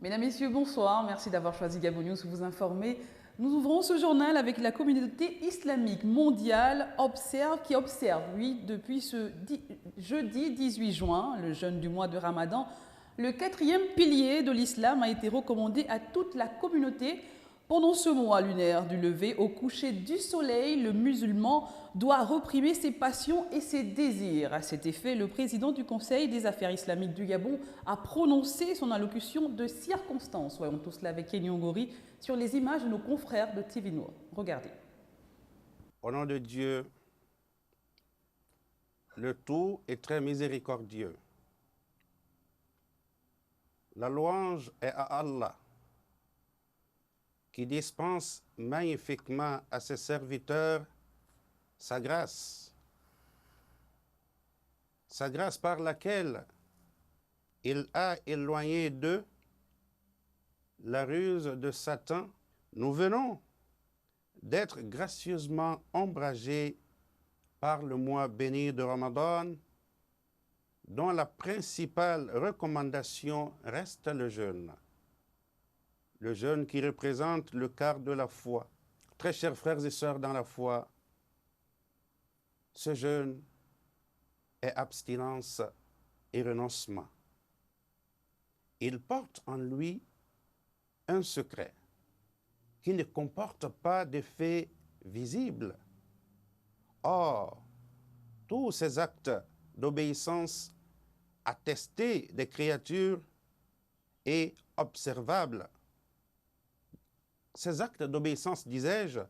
Mesdames, Messieurs, bonsoir. Merci d'avoir choisi Gabon News pour vous informer. Nous ouvrons ce journal avec la communauté islamique mondiale qui observe, depuis ce jeudi 18 juin, le jeûne du mois de Ramadan. Le quatrième pilier de l'islam a été recommandé à toute la communauté. Pendant ce mois lunaire du lever au coucher du soleil, le musulman doit reprimer ses passions et ses désirs. À cet effet, le président du Conseil des affaires islamiques du Gabon a prononcé son allocution de circonstance. Voyons tout cela avec Kenny Ongori sur les images de nos confrères de TV Noir. Regardez. Au nom de Dieu, le tout est très miséricordieux. La louange est à Allah, qui dispense magnifiquement à ses serviteurs sa grâce par laquelle il a éloigné d'eux la ruse de Satan. Nous venons d'être gracieusement ombragés par le mois béni de Ramadan, dont la principale recommandation reste le jeûne. Le jeûne qui représente le quart de la foi. Très chers frères et sœurs dans la foi, ce jeûne est abstinence et renoncement. Il porte en lui un secret qui ne comporte pas d'effet visible. Or, tous ces actes d'obéissance attestés des créatures et observables. Ces actes d'obéissance, disais-je,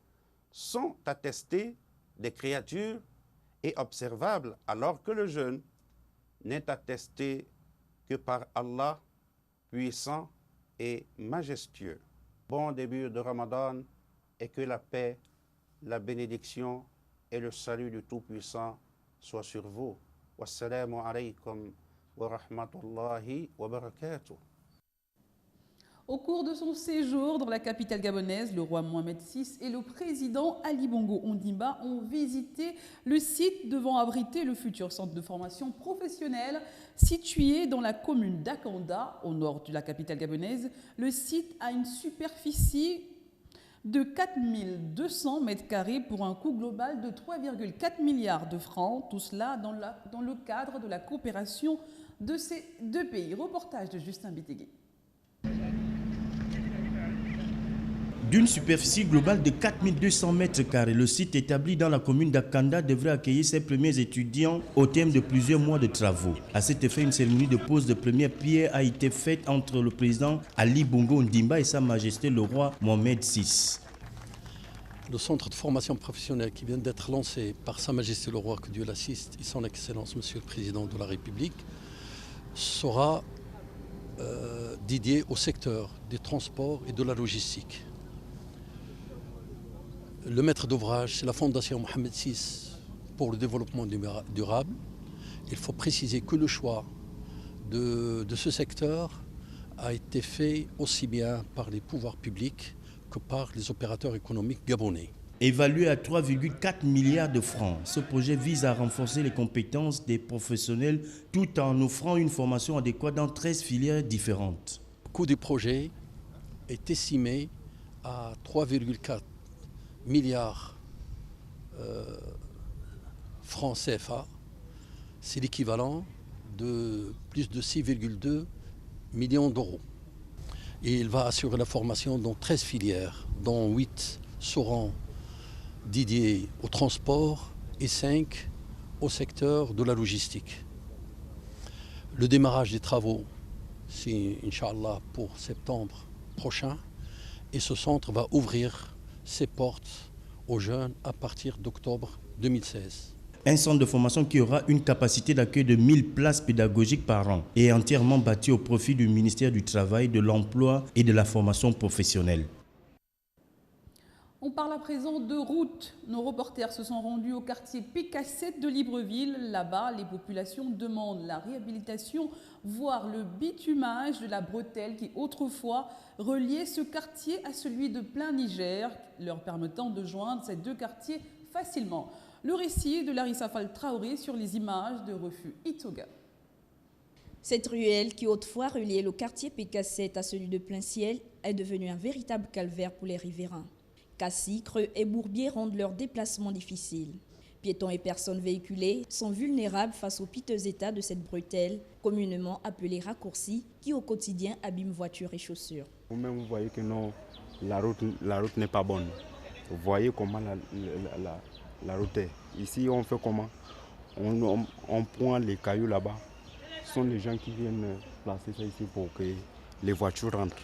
sont attestés des créatures et observables, alors que le jeûne n'est attesté que par Allah, puissant et majestueux. Bon début de Ramadan et que la paix, la bénédiction et le salut du Tout-Puissant soient sur vous. Wassalamu alaykum wa rahmatullahi wa barakatuh. Au cours de son séjour dans la capitale gabonaise, le roi Mohamed VI et le président Ali Bongo Ondimba ont visité le site devant abriter le futur centre de formation professionnelle situé dans la commune d'Akanda, au nord de la capitale gabonaise. Le site a une superficie de 4200 m² pour un coût global de 3,4 milliards de francs, tout cela dans le cadre de la coopération de ces deux pays. Reportage de Justin Bitégué. D'une superficie globale de 4200 m², le site établi dans la commune d'Akanda devrait accueillir ses premiers étudiants au terme de plusieurs mois de travaux. À cet effet, une cérémonie de pose de première pierre a été faite entre le président Ali Bongo Ondimba et Sa Majesté le roi Mohamed VI. Le centre de formation professionnelle qui vient d'être lancé par Sa Majesté le roi, que Dieu l'assiste, et son Excellence Monsieur le Président de la République, sera dédié au secteur des transports et de la logistique. Le maître d'ouvrage, c'est la Fondation Mohamed VI pour le développement durable. Il faut préciser que le choix de ce secteur a été fait aussi bien par les pouvoirs publics que par les opérateurs économiques gabonais. Évalué à 3,4 milliards de francs, ce projet vise à renforcer les compétences des professionnels tout en offrant une formation adéquate dans 13 filières différentes. Le coût du projet est estimé à 3,4 milliards francs CFA. C'est l'équivalent de plus de 6,2 millions d'euros. Et il va assurer la formation dans 13 filières, dont 8 seront dédiées au transport et 5 au secteur de la logistique. Le démarrage des travaux, c'est Inch'Allah pour septembre prochain, et ce centre va ouvrir ses portes aux jeunes à partir d'octobre 2016. Un centre de formation qui aura une capacité d'accueil de 1000 places pédagogiques par an et est entièrement bâti au profit du ministère du Travail, de l'Emploi et de la formation professionnelle. On parle à présent de route. Nos reporters se sont rendus au quartier PK7 de Libreville. Là-bas, les populations demandent la réhabilitation, voire le bitumage de la bretelle qui autrefois reliait ce quartier à celui de plein Niger, leur permettant de joindre ces deux quartiers facilement. Le récit de Larissa Fall Traoré sur les images de Refus Itoga. Cette ruelle, qui autrefois reliait le quartier P7 à celui de Plein-Ciel, est devenue un véritable calvaire pour les riverains. Cassis, creux et bourbiers rendent leur déplacement difficile. Piétons et personnes véhiculées sont vulnérables face au piteux état de cette bretelle, communément appelée raccourci, qui au quotidien abîme voitures et chaussures. Vous-même, vous voyez que non, la route n'est pas bonne. Vous voyez comment la route est. Ici, on fait comment? On prend les cailloux là-bas. Ce sont les gens qui viennent placer ça ici pour que les voitures rentrent.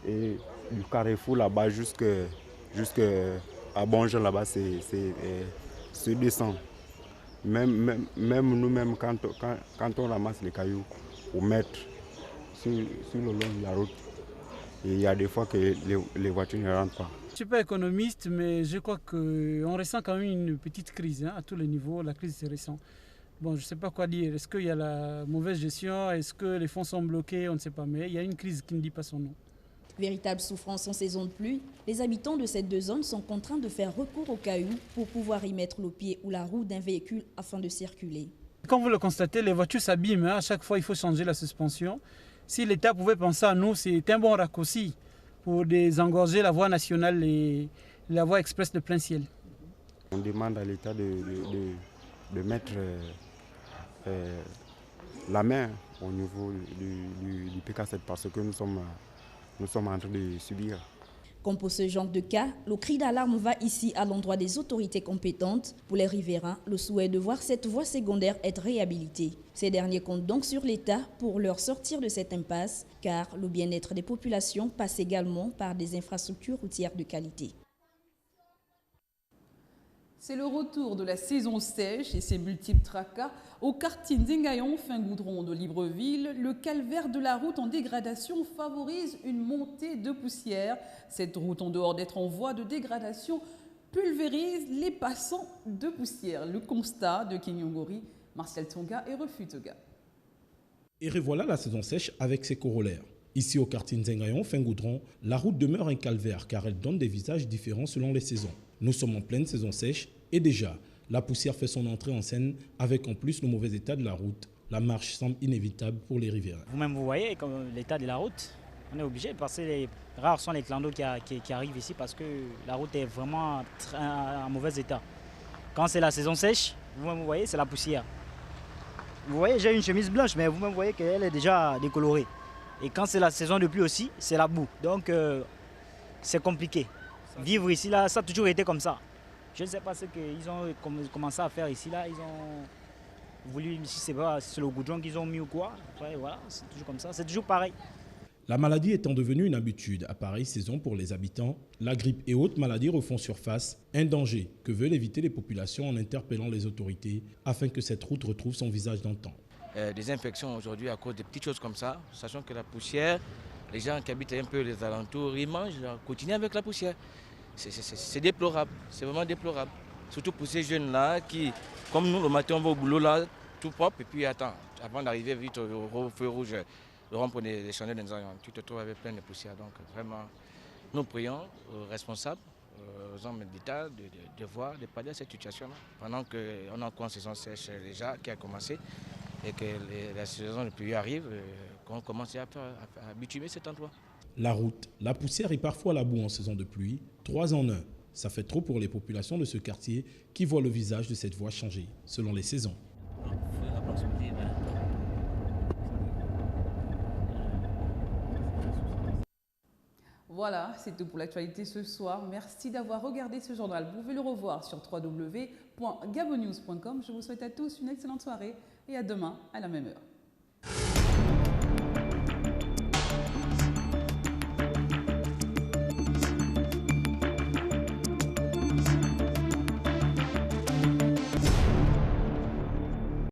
Et du carrefour là-bas jusqu'à Bonge là-bas, c'est 200. Même nous-mêmes, quand on ramasse les cailloux pour mettre sur le long de la route, il y a des fois que les voitures ne rentrent pas. Je ne suis pas économiste, mais je crois qu'on ressent quand même une petite crise à tous les niveaux. La crise, c'est récent. Bon, je ne sais pas quoi dire. Est-ce qu'il y a la mauvaise gestion? Est-ce que les fonds sont bloqués? On ne sait pas. Mais il y a une crise qui ne dit pas son nom. Véritable souffrance en saison de pluie, les habitants de ces deux zones sont contraints de faire recours aux cailloux pour pouvoir y mettre le pied ou la roue d'un véhicule afin de circuler. Comme vous le constatez, les voitures s'abîment. À chaque fois, il faut changer la suspension. Si l'État pouvait penser à nous, c'est un bon raccourci pour désengorger la voie nationale et la voie express de Plein-Ciel. On demande à l'État de mettre la main au niveau du PK7 parce que nous sommes en train de subir. Comme pour ce genre de cas, le cri d'alarme va ici à l'endroit des autorités compétentes. Pour les riverains, le souhait de voir cette voie secondaire être réhabilitée. Ces derniers comptent donc sur l'État pour leur sortir de cette impasse, car le bien-être des populations passe également par des infrastructures routières de qualité. C'est le retour de la saison sèche et ses multiples tracas. Au quartier Nzengayon, fin goudron de Libreville, le calvaire de la route en dégradation favorise une montée de poussière. Cette route, en dehors d'être en voie de dégradation, pulvérise les passants de poussière. Le constat de Kinyongori, Martial Tonga et Refus Toga. Et revoilà la saison sèche avec ses corollaires. Ici au quartier Nzengayon, fin goudron, la route demeure un calvaire car elle donne des visages différents selon les saisons. Nous sommes en pleine saison sèche et déjà, la poussière fait son entrée en scène avec en plus le mauvais état de la route. La marche semble inévitable pour les riverains. Vous-même, vous voyez comme l'état de la route. On est obligé de passer. Rares sont les clandos qui arrivent ici parce que la route est vraiment en mauvais état. Quand c'est la saison sèche, vous-même, vous voyez, c'est la poussière. Vous voyez, j'ai une chemise blanche, mais vous-même, vous voyez qu'elle est déjà décolorée. Et quand c'est la saison de pluie aussi, c'est la boue. Donc, c'est compliqué. Vivre ici, là, ça a toujours été comme ça. Je ne sais pas ce qu'ils ont commencé à faire ici, là. Ils ont voulu, si c'est le goudron qu'ils ont mis ou quoi. Après, voilà, c'est toujours comme ça. C'est toujours pareil. La maladie étant devenue une habitude à pareille saison pour les habitants, la grippe et autres maladies refont surface, un danger que veulent éviter les populations en interpellant les autorités afin que cette route retrouve son visage d'antan. Des infections aujourd'hui à cause de petites choses comme ça, sachant que la poussière, les gens qui habitent un peu les alentours, ils mangent, ils continuent avec la poussière. C'est déplorable, c'est vraiment déplorable. Surtout pour ces jeunes-là qui, comme nous, le matin, on va au boulot là, tout propre, et puis attends, avant d'arriver vite au feu rouge, le rond pour les chandelles des avions, tu te trouves avec plein de poussière. Donc vraiment, nous prions aux responsables, aux hommes d'État de voir, de pallier à cette situation-là. Pendant qu'on a encore une saison sèche déjà qui a commencé et que la saison de pluie arrive, qu'on commence à bitumer cet endroit. La route, la poussière et parfois la boue en saison de pluie, 3 en 1. Ça fait trop pour les populations de ce quartier qui voient le visage de cette voie changer selon les saisons. Voilà, c'est tout pour l'actualité ce soir. Merci d'avoir regardé ce journal. Vous pouvez le revoir sur www.gabonews.com. Je vous souhaite à tous une excellente soirée et à demain à la même heure.